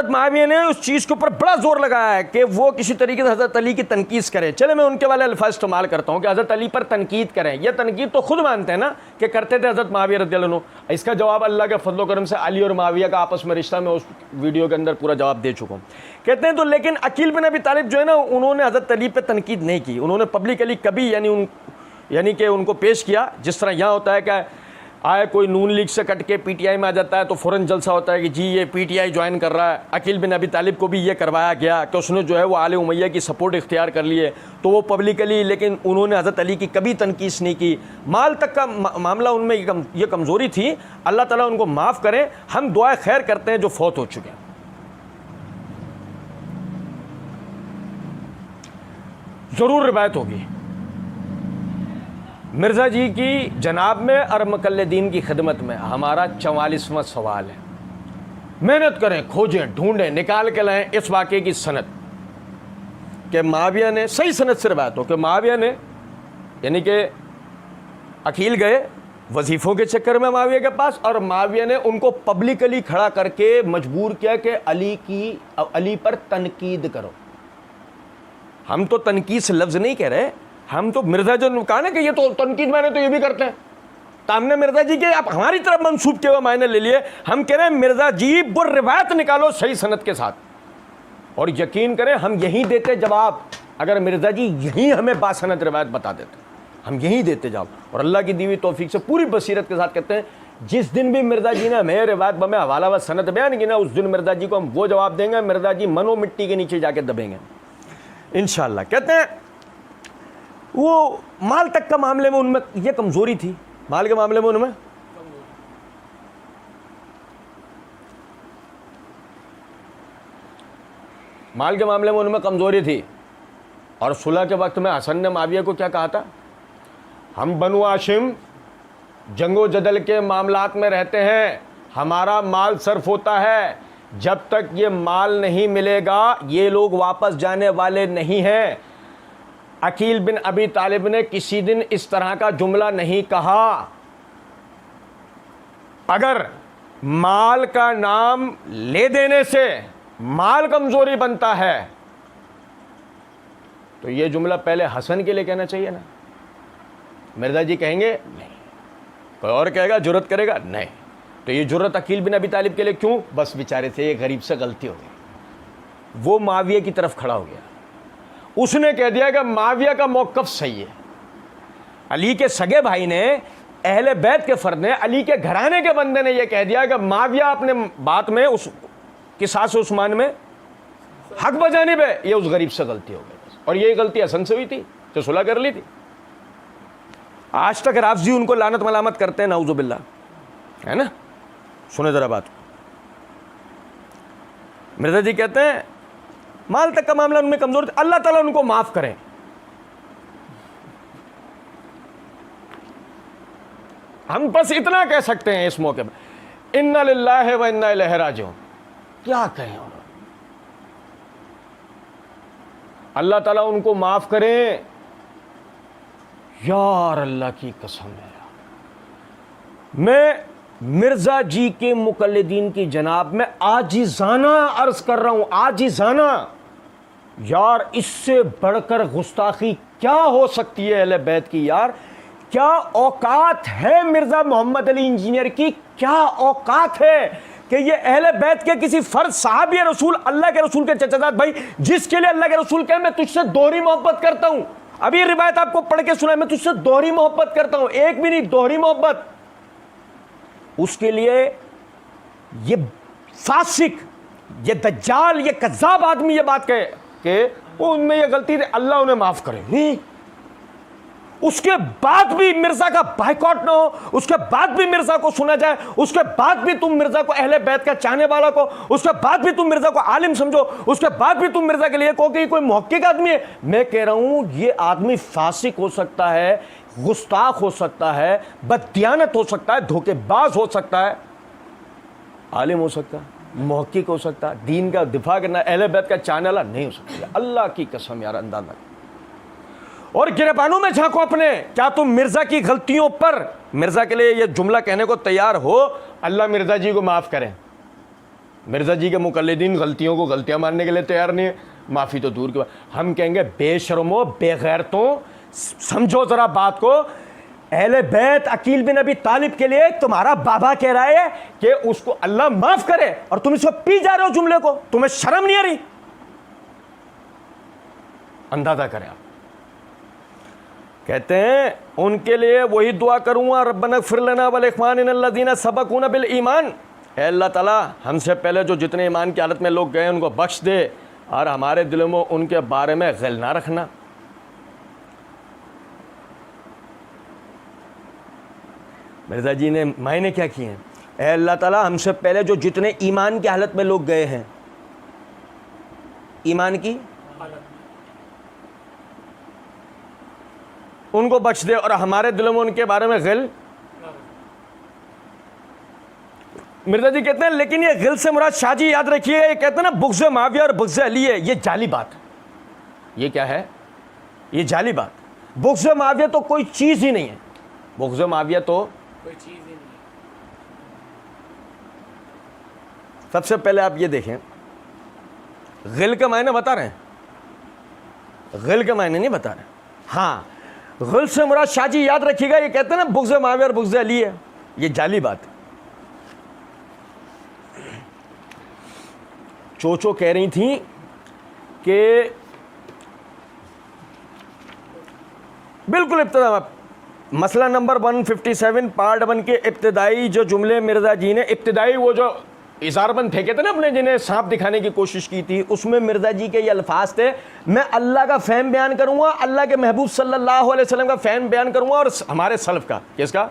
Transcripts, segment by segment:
माविया ने उस चीज़ के ऊपर बड़ा जोर लगाया है कि वो किसी तरीके से हज़रत अली की तनकीद करें। चले मैं उनके वाले अल्फाज इस्तेमाल करता हूँ कि हज़रत अली पर तनकीद करें। यह तनकीद तो खुद मानते हैं ना कि करते थे हज़रत माविया रज़ियल्लाहु अन्हु। इसका जवाब अल्लाह के फजल करम से अली और माविया का आपस में रिश्ता में उस वीडियो के अंदर पूरा जवाब दे चुका हूँ। कहते हैं तो लेकिन अकील बिन अबी तालिब जो है ना, उन्होंने हज़रत अली पर तनकीद नहीं की। उन्होंने पब्लिकली कभी यानी कि उनको पेश किया जिस तरह यहाँ होता है कि आए कोई नून लीग से कट के पीटीआई में आ जाता है तो फ़ौरन जलसा होता है कि जी ये पीटीआई ज्वाइन कर रहा है। अकील बिन अबी तालिब को भी ये करवाया गया कि उसने जो है वो आले उमैया की सपोर्ट इख्तियार कर लिए तो वो पब्लिकली, लेकिन उन्होंने हज़रत अली की कभी तनकीस नहीं की। माल तक का मामला उनमें ये कमज़ोरी थी। अल्लाह ताला उनको माफ़ करें। हम दुआ खैर करते हैं जो फौत हो चुके हैं। ज़रूर रिवायत होगी मिर्ज़ा जी की जनाब में और मुक़ल्लिदीन की खिदमत में। हमारा 44वां सवाल है। मेहनत करें, खोजें, ढूंढें, निकाल के लाएं इस वाक़े की सनद कि माविया ने, सही सनद से रिवायत हो कि माविया ने यानी कि अकील गए वजीफ़ों के चक्कर में माविया के पास और माविया ने उनको पब्लिकली खड़ा करके मजबूर किया कि अली पर तनकीद करो। हम तो तनकीद से लफ्ज़ नहीं कह रहे, हम तो मिर्ज़ा जो कहा ना कि ये तो तनकीद माने तो ये भी करते हैं, तो हमने मिर्ज़ा जी के आप हमारी तरफ मंसूब किए हुए मायने ले लिए। हम कह रहे हैं मिर्ज़ा जी वो रिवायत निकालो सही सनद के साथ, और यकीन करें हम यही देते जवाब। अगर मिर्ज़ा जी यही हमें बासनद रिवायत बता देते हम यही देते जवाब। और अल्लाह की दी हुई तौफीक से पूरी बसीरत के साथ कहते हैं जिस दिन भी मिर्ज़ा जी ने हमें रिवायत में हवाला व सनद बयान की ना, उस दिन मिर्ज़ा जी को हम वो जवाब देंगे, मिर्ज़ा जी मनो मिट्टी के नीचे जाके दबेंगे इंशाअल्लाह। कहते हैं वो माल तक का मामले में उनमें यह कमजोरी थी। माल के मामले में उनमें कमजोरी थी। और सुलह के वक्त में हसन ने माविया को क्या कहा था? हम बनु हाशिम जंगो जदल के मामलात में रहते हैं, हमारा माल सर्फ होता है, जब तक ये माल नहीं मिलेगा ये लोग वापस जाने वाले नहीं हैं। अकील बिन अबी तालिब ने किसी दिन इस तरह का जुमला नहीं कहा। अगर माल का नाम ले देने से माल कमजोरी बनता है तो ये जुमला पहले हसन के लिए कहना चाहिए ना। मिर्ज़ा जी कहेंगे नहीं, कोई और कहेगा जुर्रत करेगा नहीं, तो ये जुर्रत अकील बिन अबी तालिब के लिए क्यों? बस बेचारे से ये गरीब से गलती हो गई। वो माविया की तरफ खड़ा हो गया, उसने कह दिया कि माविया का मौक़िफ़ सही है। अली के सगे भाई ने, अहले बैत के फर्द ने, अली के घराने के बंदे ने यह कह दिया कि माविया अपने बात में उस किसास उस्मान में हक बजानिब है, ये उस गरीब से गलती हो गई। और यही गलती हसन से हुई थी जो सुलह कर ली थी। आज तक राफ़ज़ी उनको लानत मलामत करते हैं, नाउज़ुबिल्लाह, है ना। सुने जरा बात। मिर्ज़ा जी कहते हैं माल तक का मामला उनमें कमजोर था, अल्लाह ताला उनको माफ करें। हम बस इतना कह सकते हैं इस मौके पर, इन्ना लिल्लाहि व इन्ना इलैहि राजिऊन। क्या कहें और अल्लाह ताला उनको माफ करें। यार अल्लाह की कसम है, मैं मिर्ज़ा जी के मुक़ल्लिदीन की जनाब में आजिज़ाना अर्ज़ कर रहा हूं, आजिज़ाना। यार इससे बढ़कर गुस्ताखी क्या हो सकती है अहले बैत की? यार क्या औकात है मिर्ज़ा मोहम्मद अली इंजीनियर की, क्या औकात है कि ये अहले बैत के किसी फर्द साहब या रसूल, अल्लाह के रसूल के चचाजाद भाई, जिसके लिए अल्लाह के रसूल कहे मैं तुझसे दोहरी मोहब्बत करता हूं। अभी रिवायत आपको पढ़ के सुना, मैं तुझसे दोहरी मोहब्बत करता हूं, एक भी नहीं, दोहरी मोहब्बत। उसके लिए ये फासिक, ये दज्जाल, ये कज़्ज़ाब आदमी ये बात कहे कि वो उनमें ये गलती थी, अल्लाह उन्हें माफ करे। उसके बाद भी मिर्जा का बाइकॉट ना हो, उसके बाद भी मिर्जा को सुना जाए, उसके बाद भी तुम मिर्जा को अहले बैत का चाहने वाला को, उसके बाद भी तुम मिर्जा को आलिम समझो, उसके बाद भी तुम मिर्जा के लिए कहो कि कोई मुहक्किक आदमी है। मैं कह रहा हूं ये आदमी फासिक हो सकता है, गुस्ताख हो सकता है, बददियानत हो सकता है, धोखेबाज हो सकता है, आलिम हो सकता है, मुहक्किक हो सकता है, दीन का दिफा करना, अहले बैत का चाहने वाला नहीं हो सकता। अल्लाह की कसम यार, अंदाजा। और गिरबानों में झांको अपने, क्या तुम मिर्जा की गलतियों पर, मिर्जा के लिए यह जुमला कहने को तैयार हो, अल्लाह मिर्जा जी को माफ करें, मिर्ज़ा जी के मुकल्लिदीन गलतियों को गलतियां मानने के लिए तैयार नहीं है, माफ़ी तो दूर की बात। हम कहेंगे बेशर्मो बेगैरतों, समझो ज़रा बात को। अहले बैत अकील बिन अबी तालिब के लिए तुम्हारा बाबा कह रहा है कि उसको अल्लाह माफ़ करे, और तुम इसको पी जा रहे हो जुमले को, तुम्हें शर्म नहीं आ रही? अंदाज़ा करें आप। कहते हैं उनके लिए वही दुआ करूँगा, रब्बना इग़फिर लना व लिइख्वानिना सबक़ूना बिल ईमान, अल्लाह ताला हमसे पहले जो जितने ईमान की हालत में लोग गए उनको बख्श दे, और हमारे दिलों में उनके बारे में गिल ना रखना। मिर्ज़ा जी ने मायने क्या किए हैं? अल्लाह ताला हमसे पहले जो जितने ईमान की हालत में लोग गए हैं, ईमान की उनको बख्श दे, और हमारे दिलों में उनके बारे में गिल। मिर्ज़ा जी कहते हैं लेकिन ये गिल से मुराद शाजी याद रखिएगा, ये कहते हैं ना बुग़्ज़ मुआविया और बुग़्ज़ अली है, ये जाली बात है। ये क्या है? ये जाली बात। बुग़्ज़ मुआविया तो कोई चीज़ ही नहीं है, बुग़्ज़ मुआविया तो कोई चीज़ ही नहीं है। सबसे पहले आप ये देखें, गिल का मायने बता रहे हैं, गिल का मायने नहीं बता रहे। हाँ, गिल से मुराद शाजी याद रखिएगा, ये कहते हैं ना बुग़्ज़ मुआविया और बुग़्ज़ अली है, ये जाली बात है। चोचो कह रही थी कि बिल्कुल इब्तिदा में मसला नंबर 157 पार्ट 1 के इब्तिदाई जो जुमले मिर्ज़ा जी ने, इब्तिदाई वो जो इज़ारबंद फेंके थे ना अपने, जिन्हें सांप दिखाने की कोशिश की थी, उसमें मिर्ज़ा जी के ये अल्फाज थे, मैं अल्लाह का फ़हम बयान करूँगा, अल्लाह के महबूब सल्लल्लाहु अलैहि वसल्लम का फ़हम बयान करूँगा, और हमारे सल्फ़ का। किसका?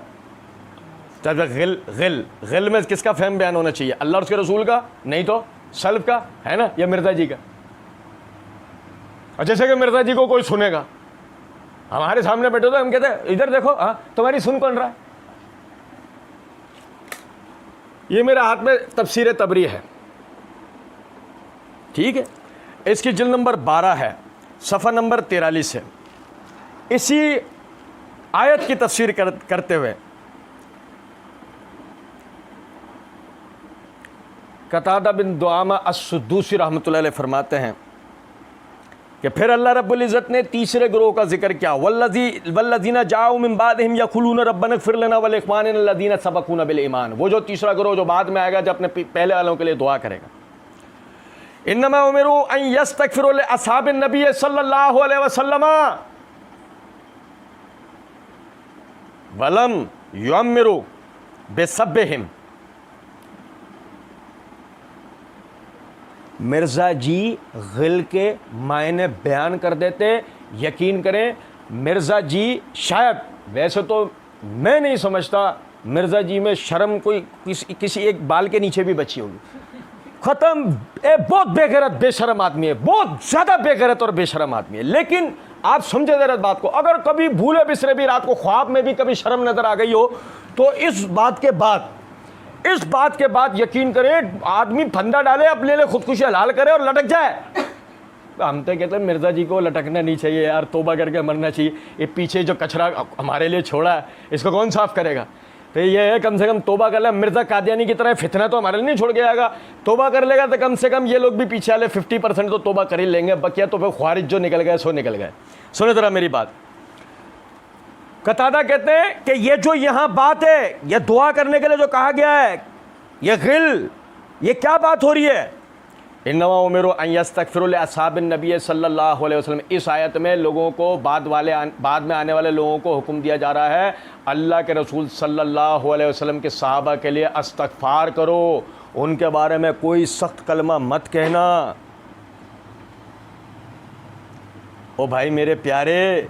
गिल में किसका फ़हम बयान होना चाहिए? अल्लाह और उसके रसूल का, नहीं तो सल्फ़ का, है ना, या मिर्ज़ा जी का। और जैसे कि मिर्ज़ा जी को कोई सुनेगा, हमारे सामने बैठे तो हम कहते हैं इधर देखो, हाँ तुम्हारी सुन कौन रहा है? ये मेरे हाथ में तफसीर तबरी है, ठीक है, इसकी जिल्द नंबर 12 है, सफ़ा नंबर 43 है। इसी आयत की तफसीर करते हुए कतादा बिन दुआमा अस्सुद्दूसी रहमतुल्लाह अलैह फरमाते हैं कि फिर अल्लाह रब्बुल इज़्ज़त ने तीसरे ग्रोह का जिक्र किया, वल्लज़ीना जाऊ मिन बादिहिम यक़ूलूना रब्बना इग़फिर लना व लिइख्वानिना अल्लज़ीना सबक़ूना बिल ईमान। वो जो तीसरा ग्रोह जो बाद में आएगा, जो अपने पहले वालों के लिए दुआ करेगा। इन्नमा उमिरू अन यस्तग़फिरू लि अस्हाबिन नबी सल्लल्लाहु अलैहि वसल्लम वलम युअम्मिरू बिसब्बिहिम। मिर्ज़ा जी गिल के मायने बयान कर देते। यकीन करें मिर्ज़ा जी शायद, वैसे तो मैं नहीं समझता मिर्ज़ा जी में शर्म कोई किसी एक बाल के नीचे भी बची होगी। ख़त्म, बहुत बेगैरत बेशरम आदमी है, बहुत ज़्यादा बेगैरत और बेशरम आदमी है। लेकिन आप समझे जरा बात को, अगर कभी भूले बिसरे भी रात को ख्वाब में भी कभी शर्म नज़र आ गई हो, तो इस बात के बाद यकीन करें आदमी फंदा डाले, अपने लिए खुदकुशी हलाल करे और लटक जाए। हम तो कहते हैं मिर्ज़ा जी को लटकना नहीं चाहिए यार, तौबा करके मरना चाहिए। ये पीछे जो कचरा हमारे लिए छोड़ा है, इसको कौन साफ़ करेगा? तो ये है कम से कम तौबा कर ले। मिर्ज़ा कादियानी की तरह फितना तो हमारे लिए नहीं छोड़ के आएगा। तौबा कर लेगा तो कम से कम ये लोग भी पीछे वाले 50% तो तौबा कर ही लेंगे, बकिया तो फिर ख्वारिज जो निकल गए सो निकल गए। सुनो ज़रा मेरी बात। कतादा कहते हैं कि ये जो यहाँ बात है, ये दुआ करने के लिए जो कहा गया है, ये गिल, ये क्या बात हो रही है? इन्नमा उमिरू अन यस्तग़फिरू लि अस्हाबिन नबी सल्लल्लाहु अलैहि वसल्लम। इस आयत में लोगों को बाद में आने वाले लोगों को हुक्म दिया जा रहा है, अल्लाह के रसूल सल्लल्लाहु अलैहि वसल्लम के सहाबा के लिए इस्तग़फ़ार करो, उनके बारे में कोई सख्त कलमा मत कहना। ओ भाई मेरे प्यारे,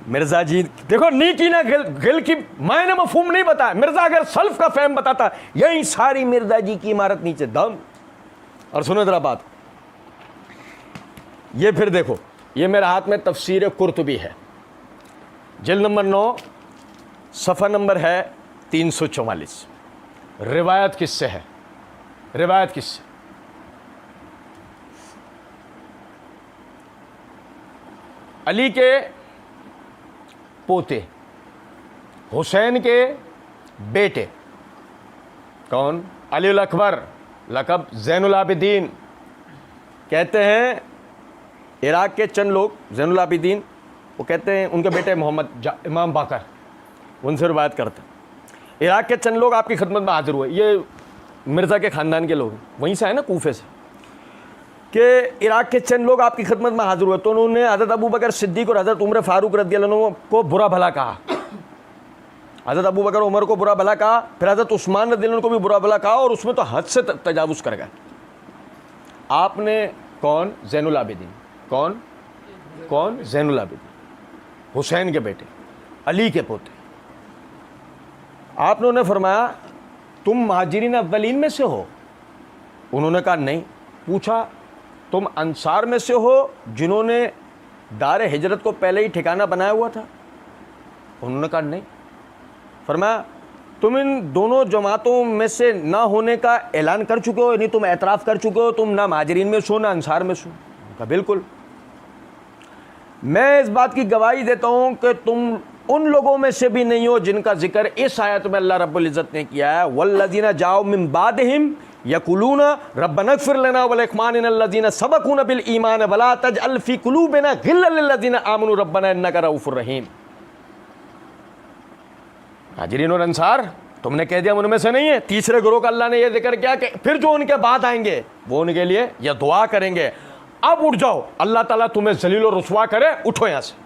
मिर्ज़ा जी देखो नहीं की ना गिल की मायने मफ़हूम नहीं बताया। मिर्ज़ा अगर सल्फ़ का फ़हम बताता, यही सारी मिर्ज़ा जी की इमारत नीचे दम। और सुनो ज़रा बात, ये फिर देखो, ये मेरे हाथ में तफसीर कुर्तुबी है, जिल्द नंबर 9, सफ़ा नंबर है 344। रिवायत किससे है? रिवायत किससे? अली के पोते, हुसैन के बेटे, कौन? अली अकबर लक़ब ज़ैनुल आबिदीन। कहते हैं इराक़ के चंद लोग, ज़ैनुल आबिदीन, वो कहते हैं उनके बेटे मोहम्मद इमाम बाकर, उनसे रिवायत करते हैं इराक़ के चंद लोग आपकी खिदमत में हाजिर हुए। ये मिर्ज़ा के ख़ानदान के लोग हैं, वहीं से है ना, कूफे से, कि इराक़ के चंद लोग आपकी खिदमत में हाजिर हुए तो उन्होंने हज़रत अबू बकर सिद्दीक़ और हज़रत उमर फ़ारूक रज़ियल्लाहु अन्हु को बुरा भला कहा। हज़रत अबू बकर उमर को बुरा भला कहा, फिर हज़रत उस्मान रज़ियल्लाहु अन्हु को भी बुरा भला कहा, और उसमें तो हद से तजावुज़ कर गए। आपने कौन? ज़ैनुल आबिदीन। कौन? ज़ैनुल आबिदीन, हुसैन के बेटे, अली के पोते। आपने उन्हें फरमाया तुम महाजिरीन अव्वलीन में से हो? उन्होंने कहा नहीं। पूछा तुम अंसार में से हो जिन्होंने दार हिजरत को पहले ही ठिकाना बनाया हुआ था? उन्होंने कहा नहीं। फरमाया तुम इन दोनों जमातों में से ना होने का ऐलान कर चुके हो, यानी तुम एतराफ़ कर चुके हो तुम ना महाजिरीन में सो ना अंसार में सो? कहा बिल्कुल। मैं इस बात की गवाही देता हूं कि तुम उन लोगों में से भी नहीं हो जिनका जिक्र इस आयत में अल्लाह रब्बुल इज़्ज़त ने किया है, वल्लज़ीना जाओ मिन बादिहिम यक़ूलूना रब्बना इग़फ़िर लना व लिइख़वानिना अल्लज़ीना सबक़ूना बिल ईमान वला तजअल फ़ी क़ुलूबिना ग़िल्लन लिल्लज़ीना आमनू रब्बना इन्नका रऊफ़ुर रहीम। हाजिरीन और अंसार तुमने कह दिया उनमें से नहीं है। तीसरे ग्रोह का अल्लाह ने यह जिक्र किया कि फिर जो उनके बाद आएंगे वो उनके लिए यह दुआ करेंगे, अब उठ जाओ, अल्लाह ताला तुम्हें ज़लील और रुसवा करे, उठो यहां से।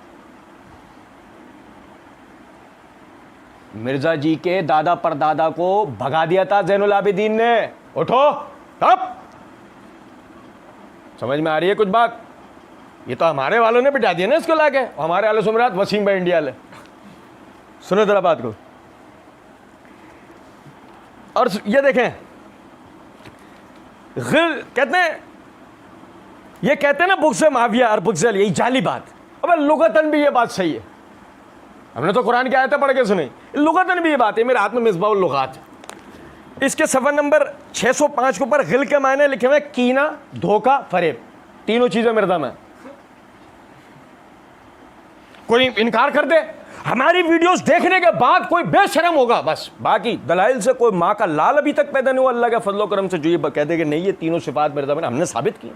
मिर्जा जी के दादा परदादा को भगा दिया था ज़ैनुल आबिदीन ने। उठो अब समझ में आ रही है कुछ बात? ये तो हमारे वालों ने बिठा दिया ना इसको लाके, हमारे आले सुमरात वसीम भाई इंडिया वाले। सुनो जरा बात को। और ये देखें, कहते हैं, ये कहते हैं ना बुग़्ज़ माविया और बुग़्ज़ अली, यही जाली बात। अब लुगतन भी ये बात सही है, हमने तो कुरान की आयतें पढ़ के सुनी, लुगतन भी ये बात है। मेरे हाथ में मिसबाहुल लुगात, इसके सफ़ा नंबर 605 के ऊपर गिल के मायने लिखे हुए कीना, धोखा, फरेब, तीनों चीज़ें मेरे दाम है। कोई इनकार कर दे, हमारी वीडियोस देखने के बाद कोई बेशरम होगा बस, बाकी दलाइल से कोई माँ का लाल अभी तक पैदा नहीं हुआ अल्लाह के फजलो करम से जो ये कह दे कि नहीं ये तीनों सिफात मेरे दाम हमने साबित की,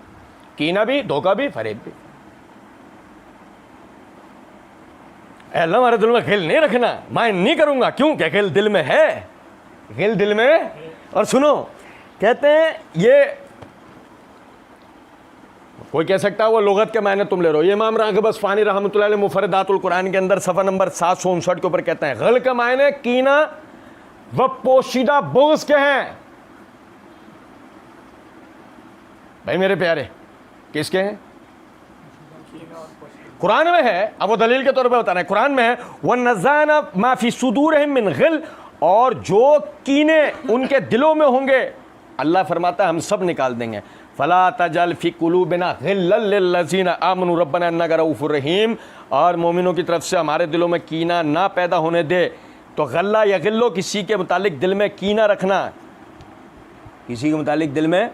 कीना भी, धोखा भी, फरेब भी। अल्लाह हमारे दिल में गिल नहीं रखना, मैं नहीं करूंगा। क्यों? क्या गिल दिल में है, गिल दिल में। और सुनो, कहते हैं ये कोई कह सकता है वो लुगत के मायने तुम ले रहे हो। ये इमाम राग़िब अस्फ़हानी रहमतुल्लाह अलैह मुफ़रदातुल कुरान के अंदर सफ़ा नंबर 759 के ऊपर कहते हैं गिल के मायने कीना व पोशीदा बुग़्ज़ के हैं। भाई मेरे प्यारे, किसके हैं? कुरान में है। अब वो दलील के तौर पे बता रहे हैं, कुरान में है वन्नज़अना मा फ़ी सुदूरिहिम मिन गिल, और जो कीने उनके दिलों में होंगे अल्लाह फरमाता है हम सब निकाल देंगे। फला तजअल फ़ी क़ुलूबिना गिल्लन लिल्लज़ीना आमनू रब्बना इन्नका रऊफ़ुर रहीम, और मोमिनों की तरफ से हमारे दिलों में कीना ना पैदा होने दे। तो गल्ला या गिल्लो, किसी के मुतालिक दिल में कीना रखना, किसी के मुतालिक दिल में